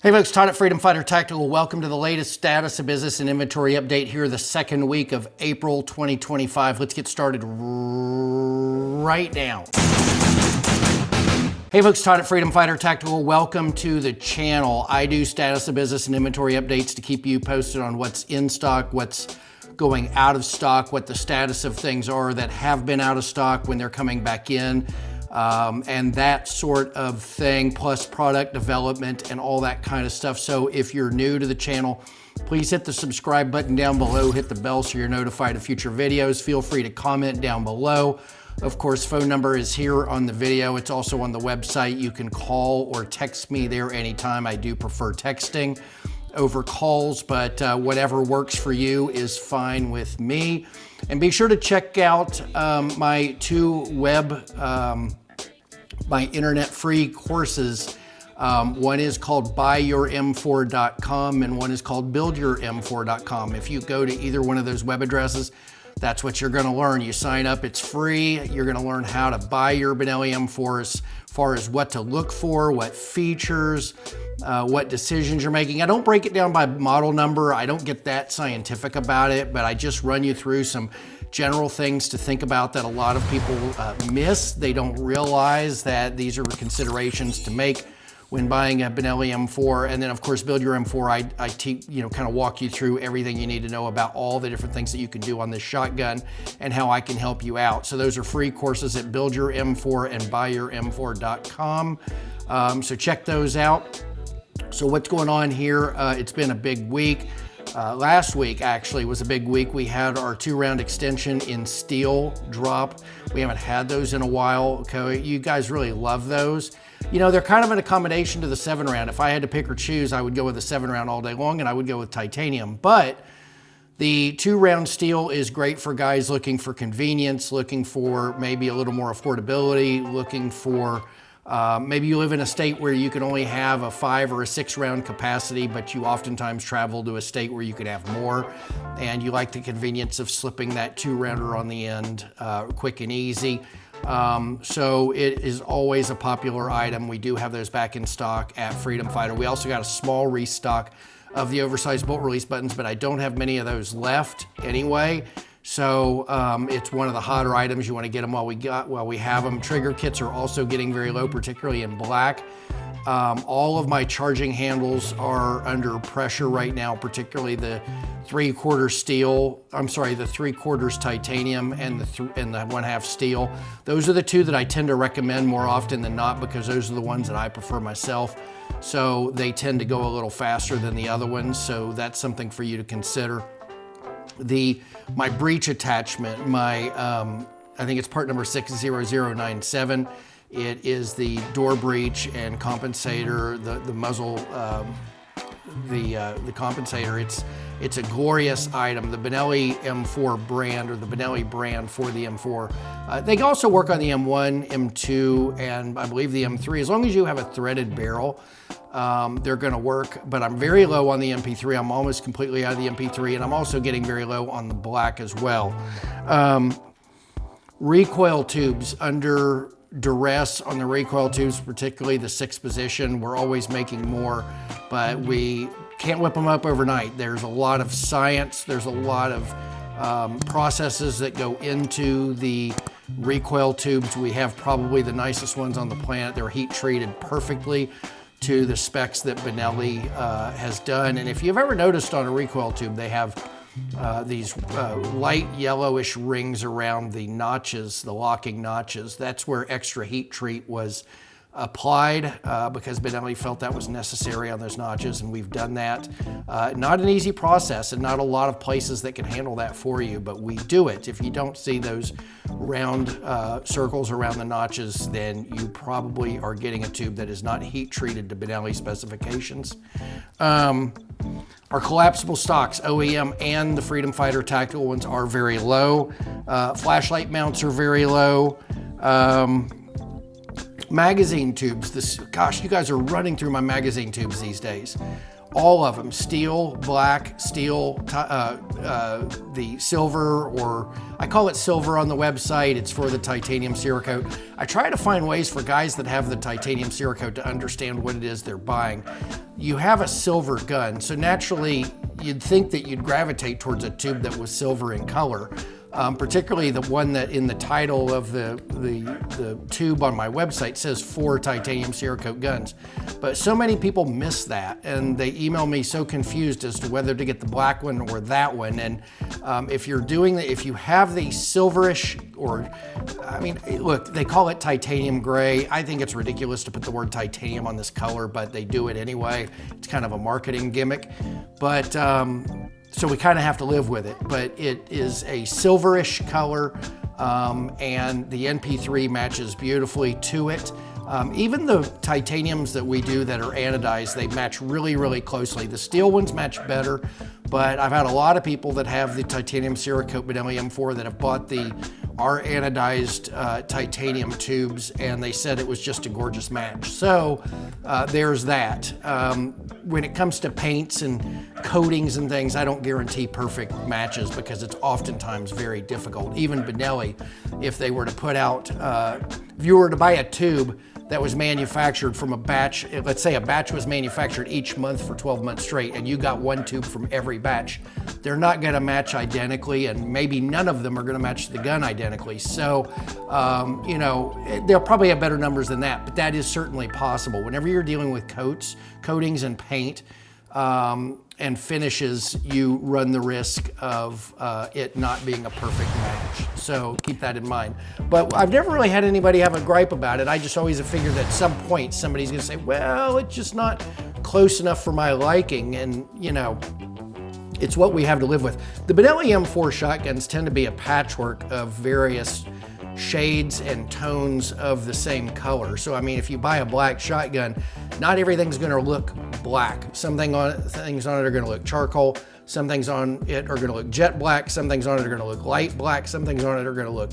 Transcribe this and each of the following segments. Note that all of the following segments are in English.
Hey folks, Todd at Freedom Fighter Tactical. Welcome to the latest status of business and inventory update here the second week of April 2025. Let's get started right now. Hey folks, Todd at Freedom Fighter Tactical. Welcome to the channel. I do status of business and inventory updates to keep you posted on what's in stock, what's going out of stock, what the status of things are that have been out of stock, when they're coming back in. And that sort of thing, plus product development and all that kind of stuff. So if you're new to the channel, please hit the subscribe button down below, hit the bell so you're notified of future videos. Feel free to comment down below. Of course, phone number is here on the video. It's also on the website. You can call or text me there anytime. I do prefer texting over calls, but whatever works for you is fine with me. And be sure to check out my two my internet free courses. One is called BUYYOURM4.com and one is called BuildYourM4.com. If you go to either one of those web addresses, that's what you're gonna learn. You sign up, it's free. You're gonna learn how to buy your Benelli M4 as far as what to look for, what features, what decisions you're making. I don't break it down by model number. I don't get that scientific about it, but I just run you through some general things to think about that a lot of people miss. They don't realize that these are considerations to make when buying a Benelli M4. And then of course, Build Your M4, I kind of walk you through everything you need to know about all the different things that you can do on this shotgun and how I can help you out. So those are free courses at Build Your M4 and BuyYourM4.com. So check those out. So what's going on here? It's been a big week. Last week actually was a big week. We had our 2-round extension in steel drop. We haven't had those in a while. Okay, you guys really love those. You know, they're kind of an accommodation to the 7-round. If I had to pick or choose, I would go with the 7-round all day long, and I would go with titanium. But the 2-round steel is great for guys looking for convenience, looking for maybe a little more affordability, looking for maybe you live in a state where you can only have a 5 or a 6-round capacity, but you oftentimes travel to a state where you could have more, and you like the convenience of slipping that 2-rounder on the end quick and easy. So it is always a popular item. We do have those back in stock at Freedom Fighter. We also got a small restock of the oversized bolt release buttons, but I don't have many of those left anyway. So it's one of the hotter items. You want to get them while we have them. Trigger kits are also getting very low, particularly in black. All of my charging handles are under pressure right now, particularly the 3/4 steel. I'm sorry, the 3/4 titanium and the 1/2 steel. Those are the two that I tend to recommend more often than not, because those are the ones that I prefer myself. So they tend to go a little faster than the other ones. So that's something for you to consider. My breech attachment, I think it's part number 60097. It is the door breech and compensator, the muzzle, the compensator. It's a glorious item. The Benelli M4 brand, or the Benelli brand for the M4. They also work on the M1, M2, and I believe the M3. As long as you have a threaded barrel, they're gonna work, but I'm very low on the MP3. I'm almost completely out of the MP3, and I'm also getting very low on the black as well. Recoil tubes, under duress on the recoil tubes, particularly the 6th position. We're always making more, but we can't whip them up overnight. There's a lot of science, there's a lot of processes that go into the recoil tubes. We have probably the nicest ones on the planet. They're heat treated perfectly to the specs that Benelli has done. And if you've ever noticed on a recoil tube, they have these light yellowish rings around the notches, the locking notches. That's where extra heat treat was applied because Benelli felt that was necessary on those notches, and we've done that. Not an easy process, and not a lot of places that can handle that for you, but we do it. If you don't see those round circles around the notches, then you probably are getting a tube that is not heat treated to Benelli specifications. Our collapsible stocks, OEM and the Freedom Fighter tactical ones, are very low. Flashlight mounts are very low. Magazine tubes, gosh, you guys are running through my magazine tubes these days. All of them, steel, black, steel, the silver, or I call it silver on the website. It's for the titanium Cerakote. I try to find ways for guys that have the titanium Cerakote to understand what it is they're buying. You have a silver gun, so naturally you'd think that you'd gravitate towards a tube that was silver in color. Particularly the one that in the title of the tube on my website says 4 titanium Cerakote guns. But so many people miss that, and they email me so confused as to whether to get the black one or that one. And if you're doing that, if you have the silverish, or I mean, look, they call it titanium gray. I think it's ridiculous to put the word titanium on this color, but they do it anyway. It's kind of a marketing gimmick. But so we kind of have to live with it, but it is a silverish color, and the NP3 matches beautifully to it. Even the titaniums that we do that are anodized, they match really, really closely. The steel ones match better, but I've had a lot of people that have the titanium Cerakote Benelli M4 that have bought our anodized titanium tubes, and they said it was just a gorgeous match. So there's that. When it comes to paints and coatings and things, I don't guarantee perfect matches because it's oftentimes very difficult. Even Benelli, if they were to put out, if you were to buy a tube that was manufactured from a batch, let's say a batch was manufactured each month for 12 months straight, and you got one tube from every batch, they're not gonna match identically, and maybe none of them are gonna match the gun identically. So, you know, they'll probably have better numbers than that, but that is certainly possible. Whenever you're dealing with coatings and paint, and finishes, you run the risk of it not being a perfect match. So keep that in mind. But I've never really had anybody have a gripe about it. I just always have figured that at some point somebody's gonna say, well, it's just not close enough for my liking, and you know, it's what we have to live with. The Benelli M4 shotguns tend to be a patchwork of various shades and tones of the same color. So I mean, if you buy a black shotgun, not everything's gonna look black. Some things on it are gonna look charcoal, some things on it are gonna look jet black, some things on it are gonna look light black, some things on it are gonna look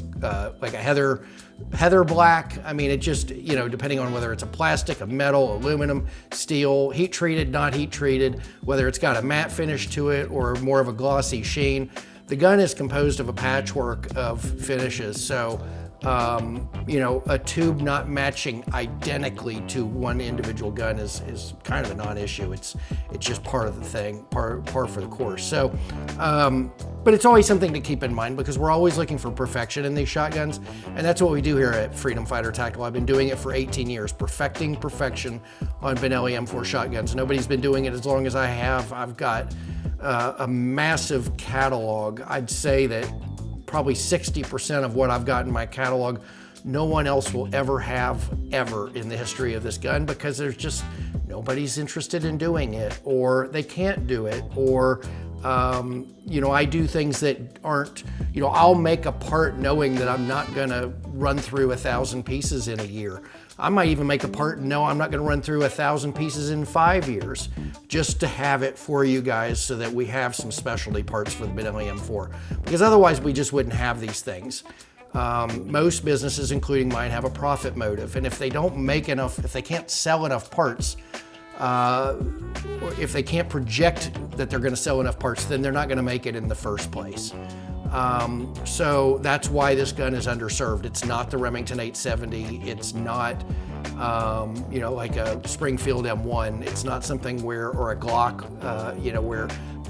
like a heather black. I mean, it just, you know, depending on whether it's a plastic, a metal, aluminum, steel, heat treated, not heat treated, whether it's got a matte finish to it or more of a glossy sheen. The gun is composed of a patchwork of finishes. So, you know, a tube not matching identically to one individual gun is kind of a non-issue. It's just part of the thing, part for the course. So, but it's always something to keep in mind because we're always looking for perfection in these shotguns. And that's what we do here at Freedom Fighter Tactical. I've been doing it for 18 years, perfecting perfection on Benelli M4 shotguns. Nobody's been doing it as long as I have. I've got a massive catalog. I'd say that probably 60% of what I've got in my catalog, no one else will ever have ever in the history of this gun because there's just nobody's interested in doing it, or they can't do it, or you know, I do things that aren't, you know, I'll make a part knowing that I'm not gonna run through 1,000 pieces in a year. I might even make a part and know I'm not gonna run through 1,000 pieces in 5 years, just to have it for you guys so that we have some specialty parts for the Benelli M4. Because otherwise we just wouldn't have these things. Most businesses, including mine, have a profit motive. And if they don't make enough, if they can't sell enough parts, if they can't project that they're gonna sell enough parts, then they're not gonna make it in the first place. So that's why this gun is underserved. It's not the Remington 870. It's not, you know, like a Springfield M1. It's not something where, or a Glock, you know, where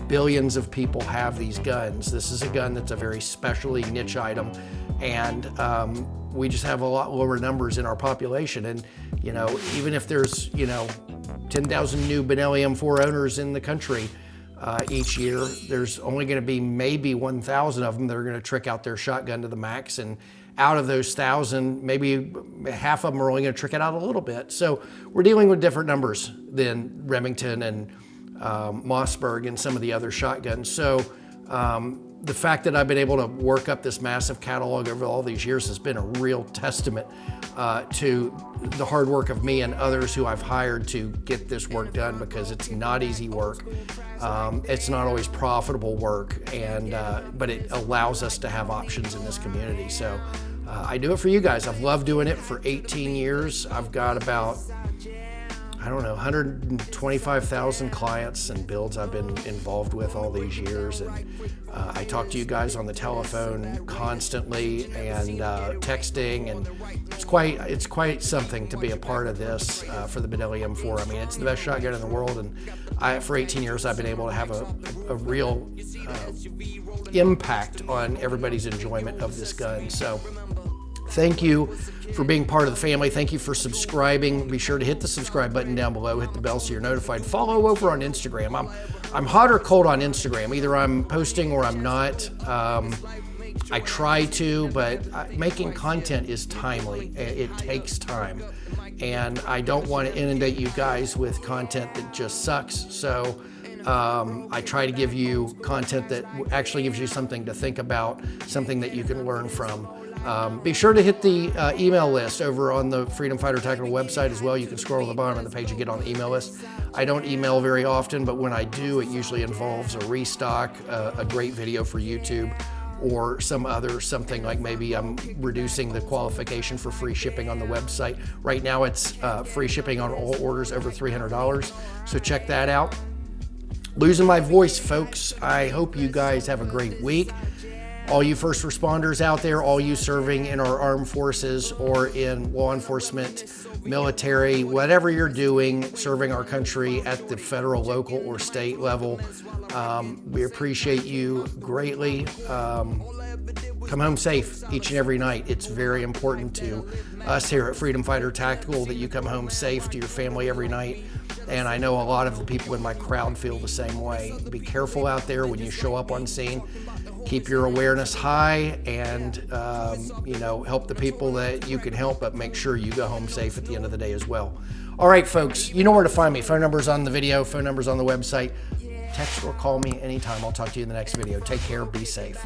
billions of people have these guns. This is a gun that's a very specially niche item, and we just have a lot lower numbers in our population. And, you know, even if there's, you know, 10,000 new Benelli M4 owners in the country, each year, there's only going to be maybe 1,000 of them that are going to trick out their shotgun to the max, and out of those 1,000, maybe half of them are only going to trick it out a little bit. So we're dealing with different numbers than Remington and Mossberg and some of the other shotguns. So the fact that I've been able to work up this massive catalog over all these years has been a real testament to the hard work of me and others who I've hired to get this work done, because it's not easy work. It's not always profitable work, and but it allows us to have options in this community. So I do it for you guys. I've loved doing it for 18 years. I've got about, I don't know, 125,000 clients and builds I've been involved with all these years. And I talk to you guys on the telephone constantly and texting, and it's quite something to be a part of this for the Benelli M4. I mean, it's the best shotgun in the world, and for 18 years I've been able to have a real impact on everybody's enjoyment of this gun. So thank you for being part of the family. Thank you for subscribing. Be sure to hit the subscribe button down below, hit the bell so you're notified. Follow over on Instagram. I'm hot or cold on Instagram. Either I'm posting or I'm not. I try to, but making content is timely. It takes time. And I don't want to inundate you guys with content that just sucks. So I try to give you content that actually gives you something to think about, something that you can learn from. Be sure to hit the email list over on the Freedom Fighter Tactical website as well. You can scroll to the bottom of the page and get on the email list. I don't email very often, but when I do, it usually involves a restock, a great video for YouTube, or something like maybe I'm reducing the qualification for free shipping on the website. Right now it's free shipping on all orders over $300, so check that out. Losing my voice, folks. I hope you guys have a great week. All you first responders out there, all you serving in our armed forces or in law enforcement, military, whatever you're doing, serving our country at the federal, local, or state level, we appreciate you greatly. Come home safe each and every night. It's very important to us here at Freedom Fighter Tactical that you come home safe to your family every night. And I know a lot of the people in my crowd feel the same way. Be careful out there when you show up on scene. Keep your awareness high and, help the people that you can help, but make sure you go home safe at the end of the day as well. All right, folks, you know where to find me. Phone number's on the video, phone number's on the website. Text or call me anytime. I'll talk to you in the next video. Take care, be safe.